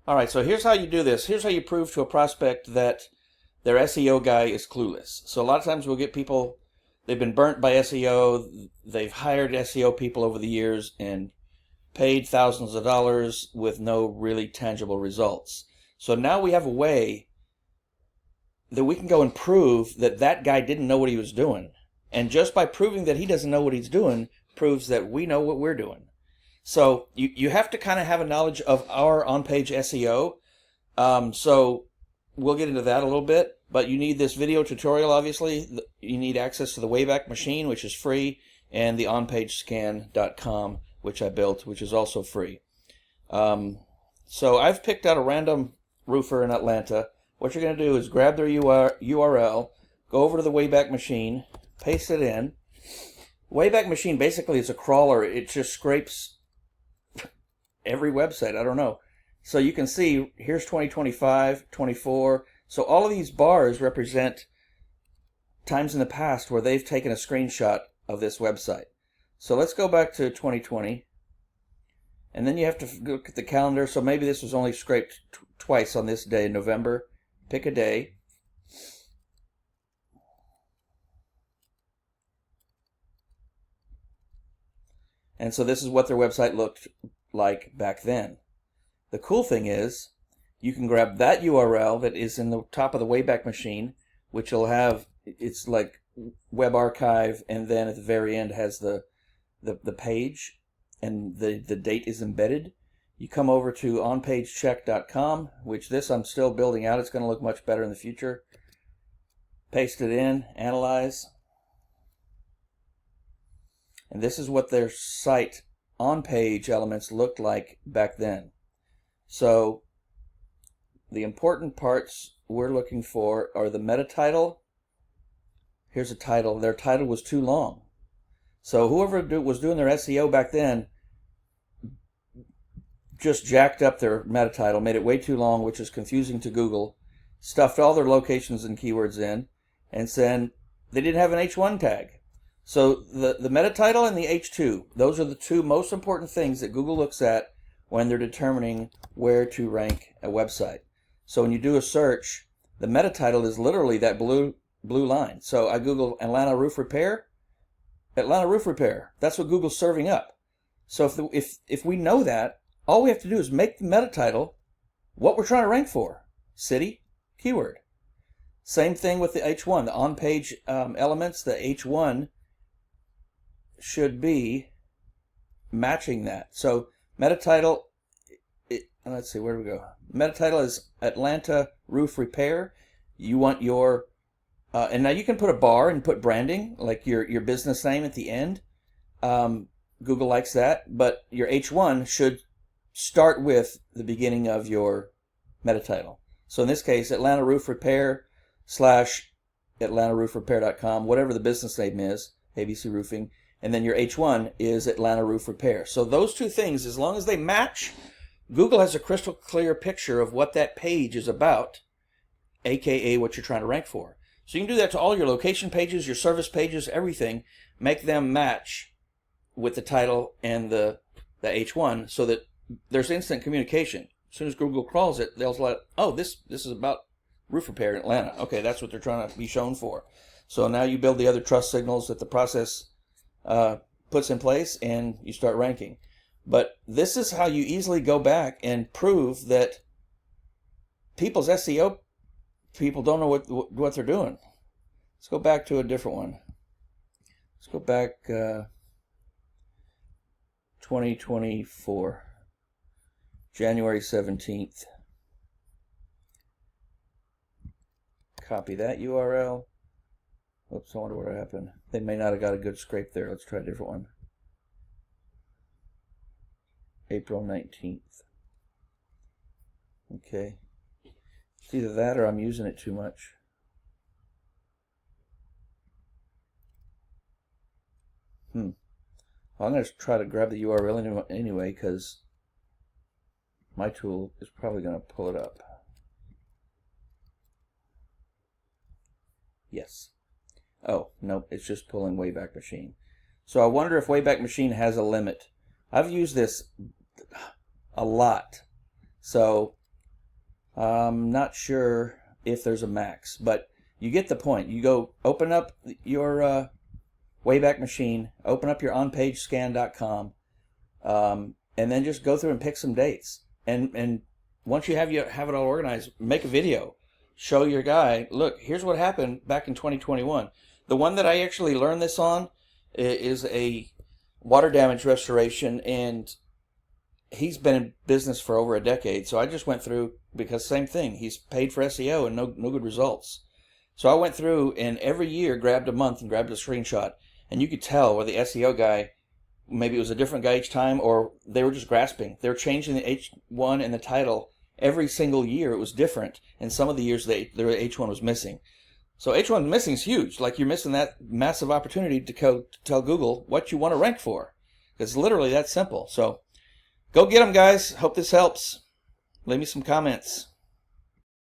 All right, so here's how you do this. Here's how you prove to a prospect that their SEO guy is clueless. So a lot of times we'll get people, they've been burnt by SEO, they've hired SEO people over the years and paid thousands of dollars with no really tangible results. So now we have a way that we can go and prove that that guy didn't know what he was doing. And just by proving that he doesn't know what he's doing proves that we know what we're doing. So you have to kind of have a knowledge of our on-page SEO. So we'll get into that a little bit, but you need this video tutorial, obviously. You need access to the Wayback Machine, which is free, and the onpagescan.com, which I built, which is also free. So I've picked out a random roofer in Atlanta. What you're going to do is grab their URL, go over to the Wayback Machine, paste it in. Wayback Machine basically is a crawler. It just scrapes every website. I don't know. So you can see here's 2025, 24. So all of these bars represent times in the past where they've taken a screenshot of this website. So let's go back to 2020. And then you have to look at the calendar. So maybe this was only scraped twice on this day in November. Pick a day. And so this is what their website looked like back then. The cool thing is you can grab that URL that is in the top of the Wayback Machine, which will have, it's like web archive, and then at the very end has the page, and the date is embedded. You come over to onpagecheck.com, which this I'm still building out. It's going to look much better in the future. Paste it in, analyze. And this is what their site on-page elements looked like back then. So the important parts we're looking for are the meta title. Here's a title. Their title was too long. So whoever was doing their SEO back then just jacked up their meta title, made it way too long, which is confusing to Google, stuffed all their locations and keywords in, and said they didn't have an H1 tag. So the meta title and the H2, those are the two most important things that Google looks at when they're determining where to rank a website. So when you do a search, the meta title is literally that blue line. So I Google Atlanta roof repair, Atlanta roof repair. That's what Google's serving up. So if we know that, all we have to do is make the meta title what we're trying to rank for. City, keyword. Same thing with the H1, the on-page elements. The H1 should be matching that. So meta title, let's see, where do we go? Meta title is Atlanta roof repair. You want your, and now you can put a bar and put branding, like your business name at the end. Google likes that, but your H1 should start with the beginning of your meta title. So in this case, Atlanta roof repair / AtlantaRoofRepair.com, whatever the business name is, ABC Roofing. And then your H1 is Atlanta Roof Repair. So those two things, as long as they match, Google has a crystal clear picture of what that page is about, aka what you're trying to rank for. So you can do that to all your location pages, your service pages, everything. Make them match with the title and the H1 so that there's instant communication. As soon as Google crawls it, they'll let, oh, this is about roof repair in Atlanta. Okay, that's what they're trying to be shown for. So now you build the other trust signals that the process puts in place, and you start ranking. But this is how you easily go back and prove that people's SEO people don't know what they're doing. Let's go back to a different one. Let's go back 2024, January 17th. Copy that URL. Oops, I wonder what happened. They may not have got a good scrape there. Let's try a different one. April 19th. Okay. It's either that or I'm using it too much. Well, I'm going to try to grab the URL anyway, because my tool is probably going to pull it up. Yes. Oh, nope, it's just pulling Wayback Machine. So I wonder if Wayback Machine has a limit. I've used this a lot. So I'm not sure if there's a max, but you get the point. You go open up your Wayback Machine, open up your onpagescan.com, and then just go through and pick some dates. And once you have it all organized, make a video. Show your guy, look, here's what happened back in 2021. The one that I actually learned this on is a water damage restoration, and he's been in business for over a decade. So I just went through, because same thing, he's paid for SEO and no good results. So I went through and every year grabbed a month and grabbed a screenshot, and you could tell where the SEO guy, maybe it was a different guy each time, or they were just grasping. They were changing the H1 and the title every single year. It was different, and some of the years the H1 was missing. So H1 missing is huge. Like, you're missing that massive opportunity to tell Google what you want to rank for. It's literally that simple. So go get them, guys. Hope this helps. Leave me some comments.